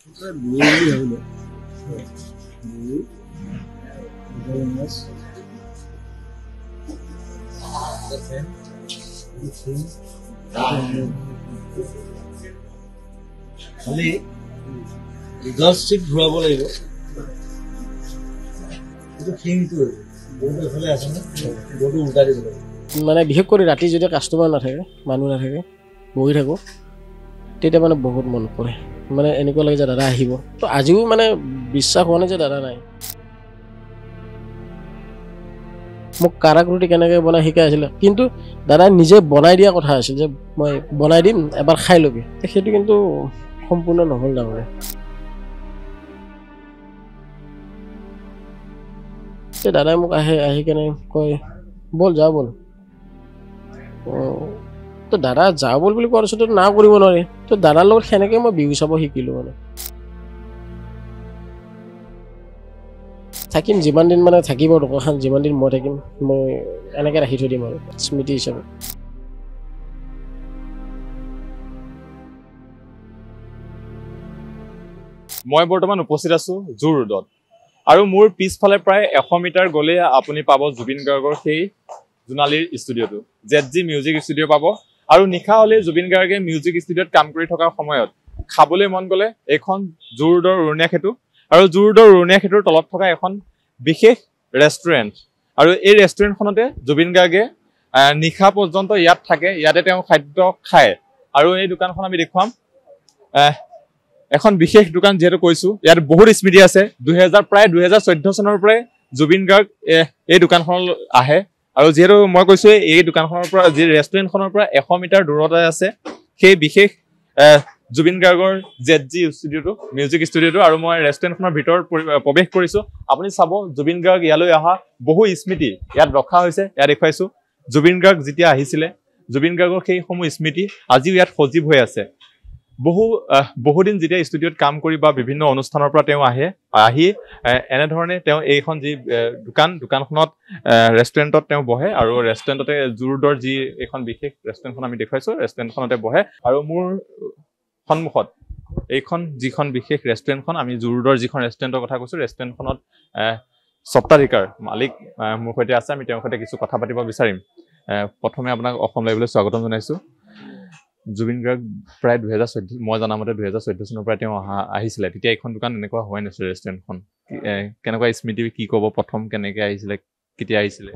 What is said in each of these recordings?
খালি ৰিজাল্ট ঘূৰাব লাগিব মানে বিশেষ কৰি ৰাতি যদি কাষ্টমাৰ নাথাকে মানুহ নাথাকে বহি থাকোঁ তেতিয়া মানে বহুত মন পৰে মানে এনেকুৱা লাগে যে দাদা আহিব তো আজিও মানে বিশ্বাস হোৱা নাই যে দাদা নাই মোক কাৰাক ৰুটি কেনেকৈ বনাই শিকাই আছিলে কিন্তু দাদাই নিজে বনাই দিয়া কথা আছিল যে মই বনাই দিম এবাৰ খাই ল'বি সেইটো কিন্তু সম্পূৰ্ণ নহ'ল তাৰমানে দাদাই মোক আহি কেনে কয় বল যাওঁ বল তো দাদা যাওঁ বল বুলি কোৱাৰ পিছতো না কৰিব নোৱাৰি তো দাদাৰ লগত সেনেকৈ মই বিহু চাব শিকিলোঁ মানে থাকিম যিমান দিন মানে থাকিব দোকানখন যিমান দিন মই থাকিম মই এনেকৈ ৰাখি থৈ দিম আৰু স্মৃতি হিচাপে মই বৰ্তমান উপস্থিত আছোঁ জু ৰোডত আৰু মোৰ পিছফালে প্ৰায় 100 মিটাৰ গ'লে আপুনি পাব জুবিন গাৰ্গৰ সেই জোনালীৰ ষ্টুডিঅ'টো ZG মিউজিক ষ্টুডিঅ' পাব আৰু নিশা হ'লে জুবিন গাৰ্গে মিউজিক ষ্টুডিঅ'ত কাম কৰি থকাৰ সময়ত খাবলৈ মন গ'লে এইখন জু ৰোডৰ উৰণীয়া সেতু আৰু জু ৰোডৰ উৰণীয়া সেতুৰ তলত থকা এখন বিশেষ ৰেষ্টুৰেণ্ট আৰু এই ৰেষ্টুৰেণ্টখনতে জুবিন গাৰ্গে নিশা পৰ্যন্ত ইয়াত থাকে ইয়াতে তেওঁ খাদ্য খায় আৰু এই দোকানখন আমি দেখুৱাম এখন বিশেষ দোকান যেহেতু কৈছোঁ ইয়াত বহুত স্মৃতি আছে প্ৰায় 2014 চনৰ পৰাই জুবিন গাৰ্গ এই দোকানখনলৈ আহে আৰু যেহেতু মই কৈছোঁ এই দোকানখনৰ পৰা যি ৰেষ্টুৰেণ্টখনৰ পৰা 100 মিটাৰ দূৰতে আছে সেই বিশেষ জুবিন গাৰ্গৰ ZG ষ্টুডিঅ'টো মিউজিক ষ্টুডিঅ'টো আৰু মই ৰেষ্টুৰেণ্টখনৰ ভিতৰত প্ৰৱেশ কৰিছোঁ আপুনি চাব জুবিন গাৰ্গ ইয়ালৈ অহা বহু স্মৃতি ইয়াত ৰখা হৈছে ইয়াত দেখুৱাইছোঁ জুবিন গাৰ্গ যেতিয়া আহিছিলে জুবিন গাৰ্গৰ সেইসমূহ স্মৃতি আজিও ইয়াত সজীৱ হৈ আছে বহুদিন যেতিয়া ষ্টুডিঅ'ত কাম কৰি বা বিভিন্ন অনুষ্ঠানৰ পৰা তেওঁ আহি এনেধৰণে তেওঁ এইখন যি দোকানখনত ৰেষ্টুৰেণ্টত তেওঁ বহে আৰু ৰেষ্টুৰেণ্টতে জু ৰোডৰ যি এইখন বিশেষ ৰেষ্টুৰেণ্টখন আমি দেখুৱাইছোঁ ৰেষ্টুৰেণ্টখনতে বহে আৰু মোৰ সন্মুখত এইখন যিখন বিশেষ ৰেষ্টুৰেণ্টখন আমি জু ৰোডৰ যিখন ৰেষ্টুৰেণ্টৰ কথা কৈছোঁ ৰেষ্টুৰেণ্টখনত স্বত্বাধিকাৰ মালিক মোৰ সৈতে আছে আমি তেওঁৰ সৈতে কিছু কথা পাতিব বিচাৰিম প্ৰথমে আপোনাক অসম লাইভলৈ স্বাগতম জনাইছোঁ জুবিন গাৰ্গ প্ৰায় 2014 মই জনামতে 2014 চনৰ পৰা তেওঁ আহিছিলে তেতিয়া এইখন দোকান এনেকুৱা হোৱাই নাছিলে ৰেষ্টুৰেণ্টখন কেনেকুৱা স্মৃতি কি ক'ব প্ৰথম কেনেকৈ আহিছিলে কেতিয়া আহিছিলে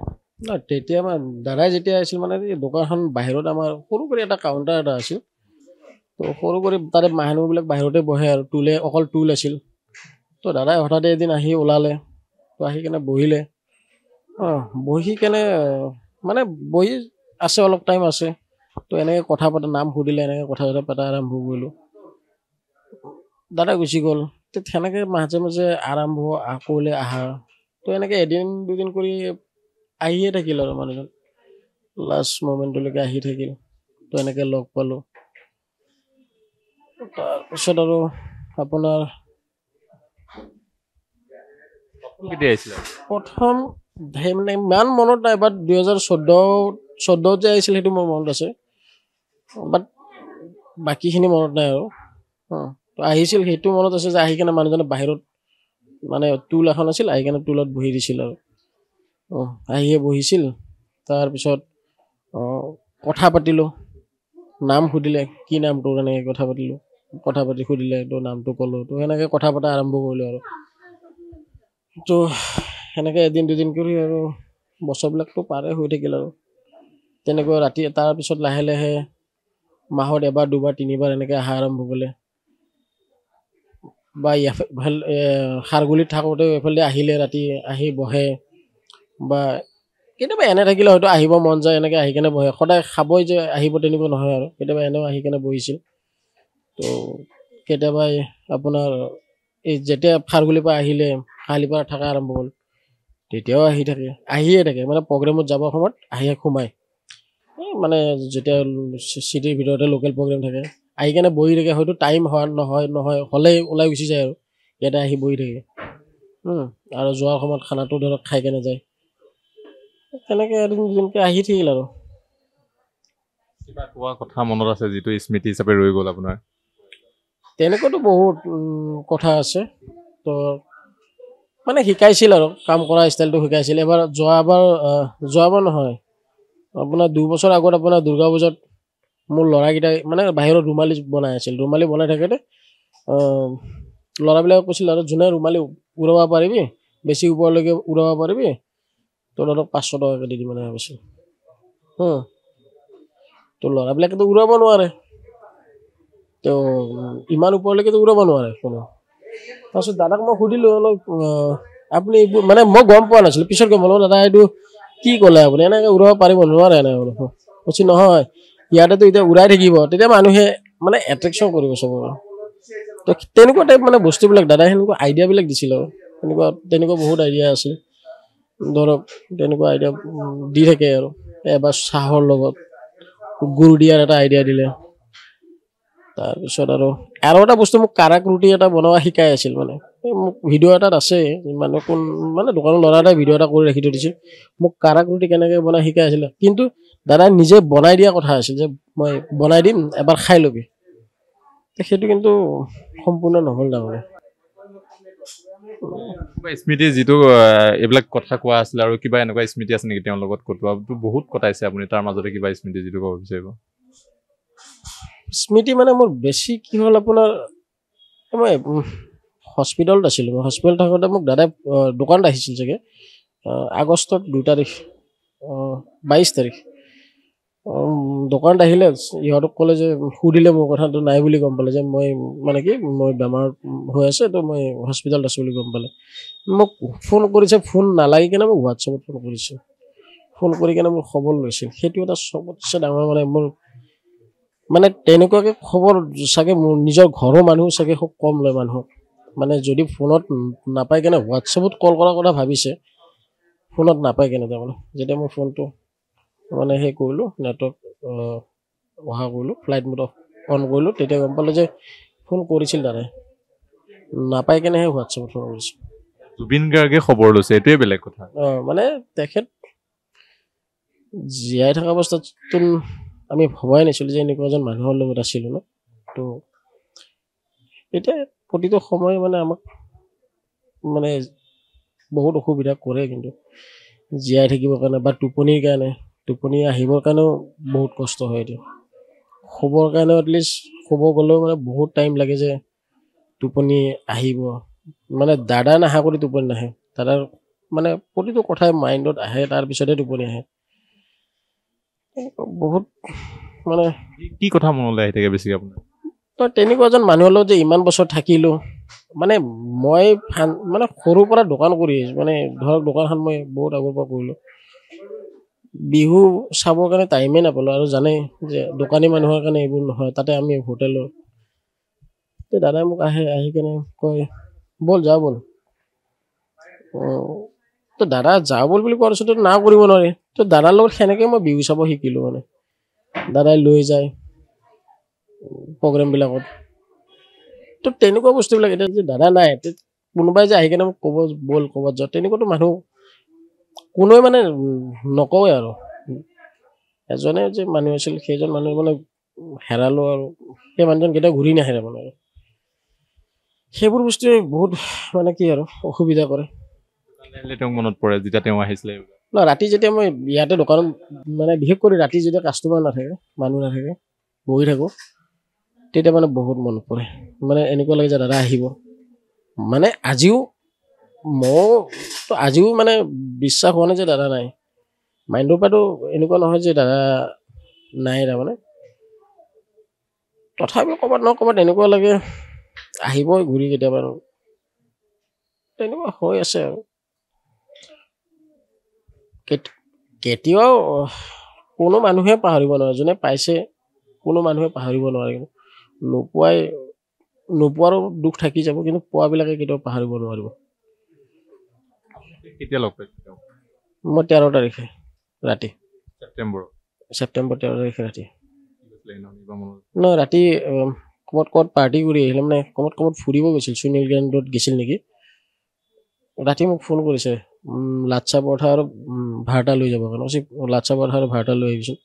তেতিয়া দাদাই যেতিয়া আহিছিল মানে দোকানখন বাহিৰত আমাৰ সৰু কৰি এটা কাউণ্টাৰ এটা আছিল তো সৰু কৰি তাতে মানুহবিলাক বাহিৰতে বহে আৰু অকল টুল আছিল তো দাদাই হঠাতে এদিন আহি ওলালে তো আহি কেনে বহিলে বহি কেনে মানে বহি আছে অলপ টাইম আছে তো এনেকৈ কথা পতা নাম সুধিলে এনেকৈ কথা পতা আৰম্ভ কৰিলোঁ দাদা গুচি গ'ল তো সেনেকৈ মাজে মাজে আৰম্ভ কৰিলে আহা তো এনেকৈ এদিন দুদিন কৰি আহিয়ে থাকিল আৰু মানুহজন লাষ্ট মমেণ্টলৈকে আহি থাকিল তো এনেকৈ লগ পালোঁ তাৰপিছত আৰু আপোনাৰ প্ৰথম মানে ইমান মনত নাই বাট 2014 যে আহিছিল সেইটো মোৰ মনত আছে বাট বাকীখিনি মনত নাই আৰু তো আহিছিল সেইটো মনত আছে যে আহি কেনে মানুহজনে বাহিৰত মানে টুল এখন আছিল আহি কেনে টুলত বহি দিছিল আৰু আহিয়ে বহিছিল তাৰপিছত কথা পাতিলোঁ নাম সুধিলে কি নাম তোৰ এনেকৈ কথা পাতি সুধিলে তো নামটো ক'লোঁ তো সেনেকৈ কথা পতা আৰম্ভ কৰিলোঁ আৰু তো সেনেকৈ এদিন দুদিন কৰি আৰু বছৰবিলাকতো পাৰে হৈ থাকিল আৰু তেনেকৈ ৰাতি তাৰপিছত লাহে লাহে মাহত এবাৰ দুবাৰ তিনিবাৰ এনেকৈ অহা আৰম্ভ কৰিলে বা খাৰগুলিত থাকোঁতেও এইফালে আহিলে ৰাতি আহি বহে বা কেতিয়াবা এনে থাকিলে হয়তো আহিব মন যায় এনেকৈ আহি কেনে বহে সদায় খাবই যে আহিব তেনেকুৱা নহয় আৰু কেতিয়াবা এনেও আহি কেনে বহিছিল তো কেতিয়াবা আপোনাৰ এই যেতিয়া খাৰগুলিৰ পৰা আহিলে খাৰলিৰ পৰা থকা আৰম্ভ হ'ল তেতিয়াও আহিয়ে থাকে মানে প্ৰগ্ৰেমত যাবৰ সময়ত আহিয়ে সোমায় মানে যেতিয়া চিটিৰ ভিতৰতে লোকেল প্ৰগ্ৰেম থাকে আহি কেনে বহি থাকে হয়তো টাইম নহয় হ'লে ওলাই গুচি যায় আৰু ইয়াতে আহি বহি থাকে আৰু যোৱাৰ সময়ত খানাটো ধৰক খাই কেনে যায় তেনেকৈ এদিন দুদিনকৈ আহি থাকিল আৰু কিবা কোৱা কথা মনত আছে যিটো স্মৃতি হিচাপে ৰৈ গ'ল আপোনাৰ তেনেকুৱাতো বহুত কথা আছে তো মানে শিকাইছিল আৰু কাম কৰা ষ্টাইলটো শিকাইছিল এবাৰ যোৱাবাৰ নহয় আপোনাৰ 2 বছৰ আগত আপোনাৰ দুৰ্গা পূজাত মোৰ ল'ৰাকেইটাই মানে বাহিৰত ৰুমালী বনাই আছিল ৰুমালী বনাই থাকোঁতে ল'ৰাবিলাকে কৈছিল আৰু যোনে ৰুমালী উৰাব পাৰিবি বেছি ওপৰলৈকে উৰাব পাৰিবি তো ধৰক 500 টকাকৈ দি দিম মানে ভাবিছিল তো ল'ৰাবিলাকেতো উৰাব নোৱাৰে তো ইমান ওপৰলৈকেতো উৰাব নোৱাৰে কোনো তাৰপিছত দাদাক মই সুধিলোঁ অলপ আপুনি এইবোৰ মানে মই গম পোৱা নাছিলোঁ পিছত গম পালোঁ দাদা এইটো কি ক'লে আপুনি এনেকৈ উৰাব পাৰিব নোৱাৰে এনেকৈ বোলো কৈছে নহয় ইয়াতেতো এতিয়া উৰাই থাকিব তেতিয়া মানুহে মানে এট্ৰেকশ্যন কৰিব চবৰে তো তেনেকুৱা টাইপ মানে বস্তুবিলাক দাদাই সেনেকুৱা আইডিয়াবিলাক দিছিল আৰু তেনেকুৱা বহুত আইডিয়া আছিল ধৰক তেনেকুৱা আইডিয়া দি থাকে আৰু এবাৰ চাহৰ লগত গুড় দিয়াৰ এটা আইডিয়া দিলে তাৰপিছত আৰু এটা বস্তু মোক কাৰাক ৰুটি এটা বনোৱা শিকাই আছিল মানে মোক ভিডিঅ' এটাত আছে মানে দোকানৰ ল'ৰা এটাই ভিডিঅ' এটা কৰি ৰাখি থৈ দিছিল মোক কাৰাক ৰুটি কেনেকৈ বনাই শিকাই আছিলে কিন্তু দাদাই নিজে বনাই দিয়া কথা আছিল যে মই বনাই দিম এবাৰ খাই ল'বি সেইটো কিন্তু সম্পূৰ্ণ নহ'ল তাৰমানে স্মৃতি যিটো এইবিলাক কথা কোৱা আছিলে আৰু কিবা এনেকুৱা স্মৃতি আছে নেকি তেওঁৰ লগত কটোৱা বহুত কটাইছে আপুনি তাৰ মাজতে কিবা স্মৃতি যিটো ক'ব বিচাৰিব স্মৃতি মানে মোৰ বেছি কি হ'ল আপোনাৰ মই হস্পিটেলত আছিলোঁ মই হস্পিটেলত থাকোঁতে মোক দাদাই দোকানত আহিছিল চাগে আগষ্টত 2 তাৰিখ 22 তাৰিখ দোকানত আহিলে ইহঁতক ক'লে যে সুধিলে মোৰ কথাটো নাই বুলি গম পালে যে মই মানে কি মই বেমাৰ হৈ আছে তো মই হস্পিটেলত আছোঁ বুলি গম পালে মোক ফোন কৰিছে ফোন নালাগি কিনে মোক হোৱাটছএপত ফোন কৰিছে ফোন কৰি কিনে মোৰ খবৰ লৈছিল সেইটো এটা চবতছে ডাঙৰ মানে মোৰ মানে তেনেকুৱাকৈ খবৰ চাগে মোৰ নিজৰ ঘৰৰ মানুহ চাগে খুব কম লয় মানুহক মানে যদি ফোনত নাপাই কেনে হোৱাটছএপত কল কৰাৰ কথা ভাবিছে ফোনত নাপাই কেনে তাৰমানে যেতিয়া মই ফোনটো মানে সেই কৰিলোঁ নেটৱৰ্ক অহা কৰিলোঁ ফ্লাইট মোড অন কৰিলোঁ তেতিয়া গম পালোঁ যে ফোন কৰিছিল দাদাই নাপাই কেনেহে হোৱাটছএপত ফোন কৰিছিল জুবিন গাৰ্গে খবৰ লৈছে এইটোৱে বেলেগ কথা মানে তেখেত জীয়াই থকা অৱস্থাততো আমি ভবাই নাছিলোঁ যে এনেকুৱা এজন মানুহৰ লগত আছিলোঁ ন তো এতিয়া প্ৰতিটো সময় মানে আমাক মানে বহুত অসুবিধা কৰে কিন্তু জীয়াই থাকিবৰ কাৰণে বা টোপনিৰ কাৰণে টোপনি আহিবৰ কাৰণেও বহুত কষ্ট হয় এতিয়া শুবৰ কাৰণেও এটলিষ্ট শুব গ'লেও মানে বহুত টাইম লাগে যে টোপনি আহিব মানে দাদা নাহা কৰি টোপনি নাহে দাদাৰ মানে প্ৰতিটো কথাই মাইণ্ডত আহে তাৰপিছতহে টোপনি আহে বহুত মানে কি কথা মনলৈ আহি থাকে বেছিকৈ আপোনাৰ তো তেনেকুৱা এজন মানুহৰ লগত যে ইমান বছৰ থাকিলোঁ মানে মই মানে সৰুৰ পৰা দোকান কৰি আহিছোঁ মানে ধৰক দোকানখন মই বহুত আগৰ পৰা কৰিলোঁ বিহু চাবৰ কাৰণে টাইমেই নাপালোঁ আৰু জানেই যে দোকানী মানুহৰ কাৰণে এইবোৰ নহয় তাতে আমি হোটেলৰ তো দাদাই মোক আহি কেনে কয় ব'ল যা ব'ল তো দাদা যা ব'ল বুলি কোৱাৰ পিছতো না কৰিব নোৱাৰি তো দাদাৰ লগত সেনেকৈ মই বিহু চাব শিকিলোঁ মানে দাদাই লৈ যায় প্ৰগ্ৰেমবিলাকত তো তেনেকুৱা বস্তুবিলাক এতিয়া যে দাদা নাই কোনোবাই যে আহি কেনে মোক ক'ব ব'ল ক'ৰবাত যাওঁ তেনেকুৱাতো মানুহ কোনোৱে মানে নকওঁৱে আৰু এজনে যে মানুহ আছিল সেইজন মানুহ মানে হেৰালোঁ আৰু সেই মানুহজন কেতিয়াও ঘূৰি নাহে তাৰমানে আৰু সেইবোৰ বস্তুৱে বহুত মানে কি আৰু অসুবিধা কৰে তেওঁক মনত পৰে যেতিয়া তেওঁ আহিছিলে ন ৰাতি যেতিয়া মই ইয়াতে দোকানত মানে বিশেষ কৰি ৰাতি যেতিয়া কাষ্টমাৰ নাথাকে মানুহ নাথাকে বহি থাকোঁ তেতিয়া মানে বহুত মনত পৰে মানে এনেকুৱা লাগে যে দাদা আহিব মানে আজিও মানে বিশ্বাস হোৱা নাই যে দাদা নাই মাইণ্ডৰ পৰাতো এনেকুৱা নহয় যে দাদা নাই তাৰমানে তথাপিও ক'ৰবাত এনেকুৱা লাগে আহিবই ঘূৰি কেতিয়াবা তেনেকুৱা হৈ আছে আৰু কেতিয়াও কোনো মানুহে পাহৰিব নোৱাৰে যোনে পাইছে কোনো মানুহে পাহৰিব নোৱাৰে কিন্তু নোপোৱাৰো দুখ থাকি যাব কিন্তু পোৱাবিলাকে কেতিয়াও পাহৰিব নোৱাৰিব কেতিয়া লগ পাইছিল মই 13 তাৰিখে ৰাতি ছেপ্টেম্বৰ 13 তাৰিখে ৰাতি নহয় ৰাতি ক'ৰবাত পাৰ্টি কৰি আহিলে মানে ক'ৰবাত ফুৰিব গৈছিল সুনীল গ্ৰেণ্ডত গৈছিল নেকি ৰাতি মোক ফোন কৰিছে লাচ্ছা পৰঠা আৰু ভাৰটা লৈ যাব কাৰণে কৈছে লাচ্ছা পৰঠা আৰু ভাৰটা লৈ আহিছোঁ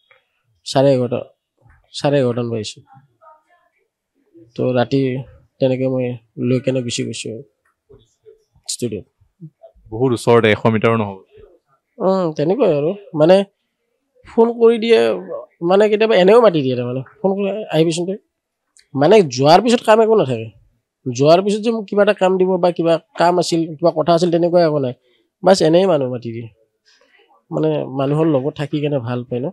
11:30 মান বাজিছে তো ৰাতি তেনেকৈ মই লৈ কেনে গুচি গৈছোঁ ষ্টুডিঅ'ত বহুত ওচৰতে 100 মিটাৰো নহ'ব তেনেকুৱাই আৰু মানে ফোন কৰি দিয়ে মানে কেতিয়াবা এনেও মাতি দিয়ে তাৰমানে ফোন কৰি আহিবিচোন তই মানে যোৱাৰ পিছত কাম একো নাথাকে যোৱাৰ পিছত যে মোক কিবা এটা কাম দিব বা কিবা কাম আছিল কিবা কথা আছিল তেনেকুৱা একো নাই বাছ এনেই মানুহ মাতি দিয়ে মানে মানুহৰ লগত থাকি কেনে ভাল পায় ন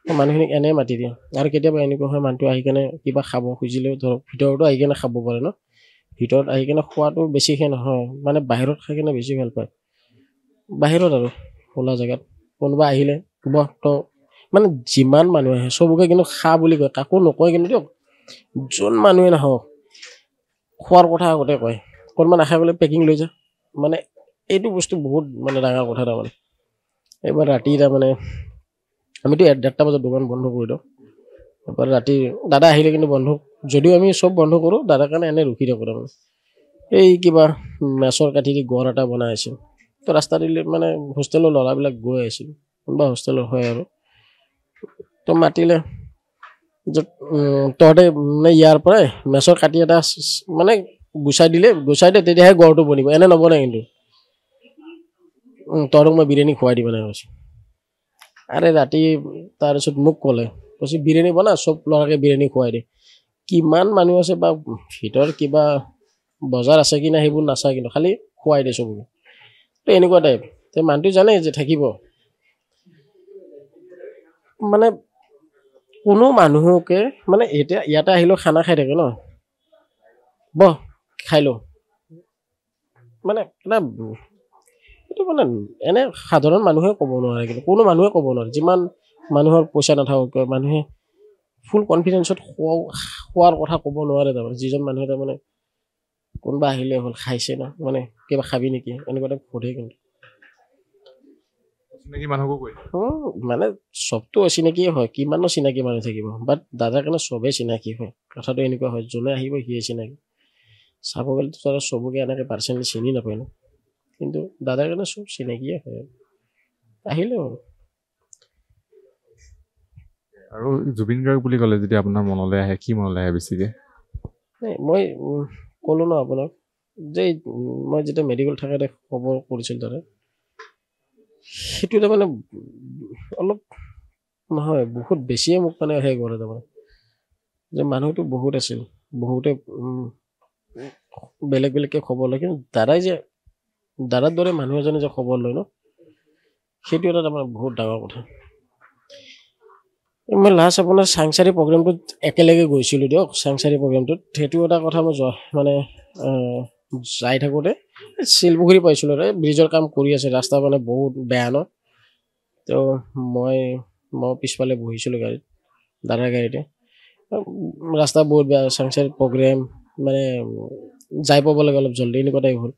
মানুহখিনিক এনেই মাতি দিয়ে আৰু কেতিয়াবা এনেকুৱা হয় মানুহটো আহি কেনে কিবা খাব খুজিলেও ধৰক ভিতৰতো আহি কেনে খাব পাৰে ন ভিতৰত আহি কেনে খোৱাটো বেছিকৈ নহয় মানে বাহিৰত খাই কেনে বেছি ভাল পায় বাহিৰত আৰু খোলা জেগাত কোনোবা আহিলে তো মানে যিমান মানুহ আহে চবকে কিন্তু খা বুলি কয় কাকো নকয় কিন্তু দিয়ক যোন মানুহে নাহক খোৱাৰ কথা আগতে কয় কোনোবা নাখাই গ'লে পেকিং লৈ যা মানে এইটো বস্তু বহুত মানে ডাঙৰ কথা তাৰমানে এইবাৰ ৰাতি তাৰমানে আমিতো 1:30 বজাত দোকান বন্ধ কৰি দিওঁ এবাৰ ৰাতি দাদা আহিলে কিন্তু বন্ধ যদিও আমি চব বন্ধ কৰোঁ দাদাৰ কাৰণে এনেই ৰখি থাকোঁ তাৰমানে এই কিবা মেচৰ কাঠি দি গড় এটা বনাই আছিল তো ৰাস্তা দিলে মানে হোষ্টেলৰ ল'ৰাবিলাক গৈ আছিল কোনোবা হোষ্টেলৰ হয় আৰু তো মাতিলে তহঁতে মানে ইয়াৰ পৰাই মেচৰ কাঠি এটা মানে গুচাই দিয়ে তেতিয়াহে গড়টো বনিব এনে নবনাই কিন্তু তহঁতক মই বিৰিয়ানী খুৱাই দিব নাই কৈছোঁ আৰে ৰাতি তাৰপিছত মোক ক'লে কৈছে বিৰিয়ানী বনা চব ল'ৰাকে বিৰিয়ানী খুৱাই দিয়ে কিমান মানুহ আছে বা ভিতৰত কিবা বজাৰ আছে কি নাই সেইবোৰ নাচায় কিন্তু খালি খুৱাই দিয়ে চবকে তো এনেকুৱা টাইপ তে মানুহটো জানে যে থাকিব মানে কোনো মানুহকে মানে এতিয়া ইয়াতে আহিলেও খানা খাই থাকে ন বহ খাই লওঁ মানে এটা এইটো মানে এনে সাধাৰণ মানুহে ক'ব নোৱাৰে কিন্তু কোনো মানুহে ক'ব নোৱাৰে যিমান মানুহৰ পইচা নাথাকক মানুহে ফুল কনফিডেঞ্চত খোৱাৰ কথা ক'ব নোৱাৰে তাৰমানে যিজন মানুহে তাৰমানে কোনোবা আহিলে হ'ল খাইছে না মানে কিবা খাবি নেকি এনেকুৱা টাইপ সোধে কিন্তু চিনাকি মানুহকো কৈ মানে চবতো অচিনাকিয়ে হয় কিমানো চিনাকি মানুহ থাকিব বাট দাদাৰ কাৰণে চবেই চিনাকি হয় কথাটো এনেকুৱা হয় যোনে আহিব সিয়ে চিনাকি চাব গ'লেতো তাৰ চবকে এনেকৈ পাৰ্চনেলি চিনি নাপায় ন কিন্তু দাদাৰ কাৰণে চব চিনাকিয়ে হয় আহিলে আৰু জুবিন গাৰ্গ বুলি ক'লে যদি আপোনাৰ মনলৈ আহে কি মনলৈ আহে বেছিকৈ মই ক'লোঁ ন আপোনাক যে মই যেতিয়া মেডিকেল থাকোঁতে খবৰ কৰিছিলোঁ তাতে সেইটো তাৰমানে অলপ নহয় বহুত বেছিয়ে মোক মানে হেৰি কৰে তাৰমানে যে মানুহটো বহুত আছিল বহুতে বেলেগ বেলেগকৈ খবৰ লয় কিন্তু দাদাৰ দৰে মানুহ এজনে যে খবৰ লয় ন সেইটো এটা তাৰমানে বহুত ডাঙৰ কথা মই লাষ্ট আপোনাৰ চাংচাৰী প্ৰগ্ৰেমটোত একেলগে গৈছিলোঁ দিয়ক চাংচাৰী প্ৰগ্ৰেমটোত সেইটো এটা কথা মই মানে যাই থাকোঁতে শিলপুখুৰী পাইছিলোঁ ব্ৰিজৰ কাম কৰি আছে ৰাস্তা মানে বহুত বেয়া ন তো মই পিছফালে বহিছিলোঁ গাড়ীত দাদাৰ গাড়ীতে ৰাস্তা বহুত বেয়া চাংচাৰী প্ৰগ্ৰেম মানে যাই পাব লাগে অলপ জল্দি এনেকুৱা টাইপ হ'ল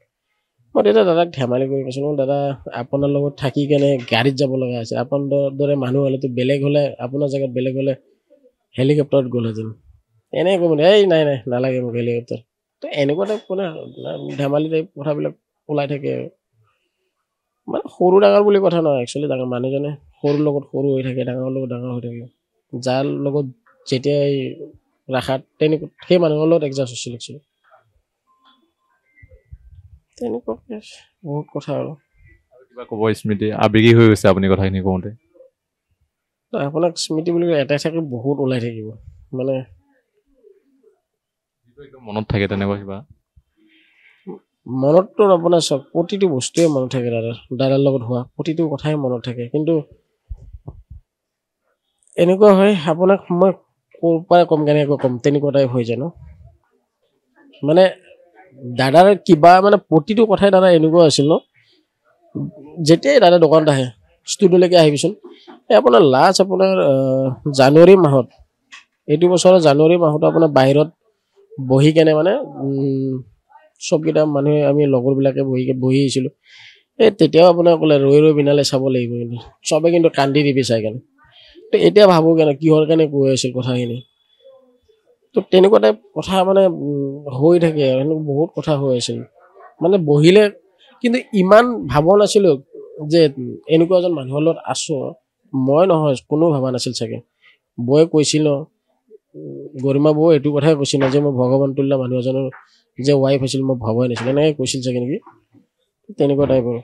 মই তেতিয়া দাদাক ধেমালি কৰি কৈছিলোঁ দাদা আপোনাৰ লগত থাকি কেনে গাড়ীত যাব লগা হৈছে আপোনাৰ দৰে মানুহ হ'লেতো বেলেগ হ'লে আপোনাৰ জেগাত বেলেগ হ'লে হেলিকপ্টাৰত গ'লহেঁতেন এনেই ক'ব এই নাই নালাগে মোক হেলিকপ্টাৰ তো এনেকুৱা টাইপ মানে ধেমালি টাইপ কথাবিলাক ওলাই থাকে মানে সৰু ডাঙৰ বুলি কথা নহয় একচুৱেলি ডাঙৰ মানুহজনে সৰুৰ লগত সৰু হৈ থাকে ডাঙৰৰ লগত ডাঙৰ হৈ থাকে যাৰ লগত যেতিয়াই ৰাখাত তেনেকুৱা সেই মানুহৰ লগত এডজাষ্ট হৈছিল একচুৱেলি তেনেকুৱাকৈ বহুত কথা আৰু কিবা ক'ব স্মৃতি আবেগিক হৈ গৈছে আপুনি কথাখিনি কওঁতে আপোনাক স্মৃতি বুলি ক'লে এটাই থাকে বহুত ওলাই থাকিব মানে একদম মনত থাকে তেনেকুৱা কিবা মনততো আপোনাৰ চব প্ৰতিটো বস্তুৱে মনত থাকে দাদাৰ লগত হোৱা প্ৰতিটো কথাই মনত থাকে কিন্তু এনেকুৱা হয় আপোনাক মই ক'ৰ পৰা ক'ম কেনেকৈ ক'ম তেনেকুৱা টাইপ হৈ যায় ন মানে দাদাৰ কিবা মানে প্ৰতিটো কথাই দাদা এনেকুৱা আছিল ন যেতিয়াই দাদা দোকানত আহে ষ্টুডিঅ'লৈকে আহিবিচোন এই আপোনাৰ লাষ্ট আপোনাৰ জানুৱাৰী মাহত এইটো বছৰৰ জানুৱাৰী মাহত আপোনাৰ বাহিৰত বহি কেনে মানে চবকেইটা মানুহে আমি লগৰবিলাকে বহি আহিছিলোঁ এই তেতিয়াও আপোনাৰ ক'লে ৰৈ বিনালে চাব লাগিব কিন্তু চবে কিন্তু কান্দি দিবি চাই কেনে তো এতিয়া ভাবোঁ কেনে কিহৰ কাৰণে কৈ আছিল কথাখিনি তো তেনেকুৱা টাইপ কথা মানে হৈ থাকে আৰু সেনেকুৱা বহুত কথা হৈ আছিল মানে বহিলে কিন্তু ইমান ভাব নাছিলোঁ যে এনেকুৱা এজন মানুহৰ লগত আছোঁ মই নহয় কোনো ভবা নাছিল চাগে বয়ে কৈছিল গৰিমা বৌ এইটো কথাই কৈছিল যে মই ভগৱান তুল্য মানুহ এজনৰ যে ৱাইফ আছিল মই ভবাই নাছিলোঁ এনেকৈ কৈছিল চাগে নেকি তেনেকুৱা টাইপ আৰু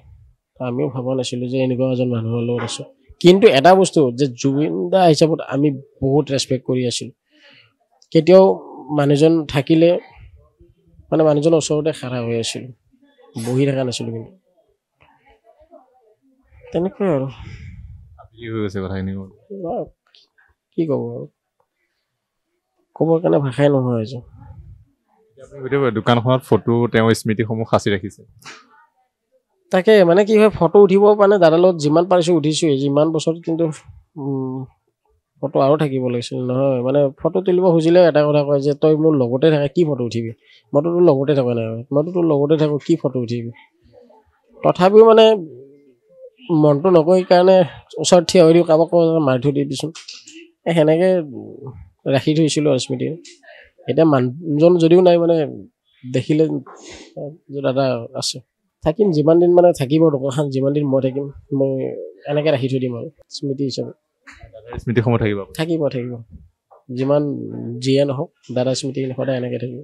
আমিও ভবা নাছিলোঁ যে এনেকুৱা এজন মানুহৰ লগত আছোঁ কিন্তু এটা বস্তু যে জুবিন দা হিচাপত আমি বহুত ৰেচপেক্ট কৰি আছিলোঁ কেতিয়াও মানুহজন থাকিলে মানে মানুহজনৰ ওচৰতে খাৰা হৈ আছিলোঁ বহি থকা নাছিলোঁ কিন্তু তেনেকুৱাই আৰু কি হৈ গৈছে কথাখিনি কি ক'ব আৰু ক'বৰ কাৰণে ভাষাই নোহোৱা হৈছে দোকানখনত ফটো তেওঁৰ স্মৃতিসমূহ সাঁচি ৰাখিছে তাকে মানে কি হয় ফটো উঠিব মানে দাদাৰ লগত যিমান পাৰিছোঁ উঠিছোঁ যিমান বছৰত কিন্তু ফটো আৰু থাকিব লাগিছিল নহয় মানে ফটো তুলিব খুজিলে এটা কথা কয় যে তই মোৰ লগতে থাকে কি ফটো উঠিবি মইতো তোৰ লগতে থকা নাই মইতো তোৰ লগতে থাকোঁ কি ফটো উঠিবি তথাপিও মানে মনটো নকয় কাৰণে ওচৰত থিয় হৈ দিওঁ কাৰোবাক মাৰি থৈ দি দিছোঁ সেনেকৈ ৰাখি থৈছিলোঁ আৰু স্মৃতি এতিয়া মানুহজন যদিও নাই মানে দেখিলে যে দাদা আছে থাকিম যিমান দিন মানে থাকিব দোকানখন যিমান দিন মই থাকিম মই এনেকৈ ৰাখি থৈ দিম আৰু স্মৃতি হিচাপে স্মৃতিসমূহ থাকিব থাকিব যিমান যিয়ে নহওক দাদাৰ স্মৃতিখিনি সদায় এনেকৈ থাকিব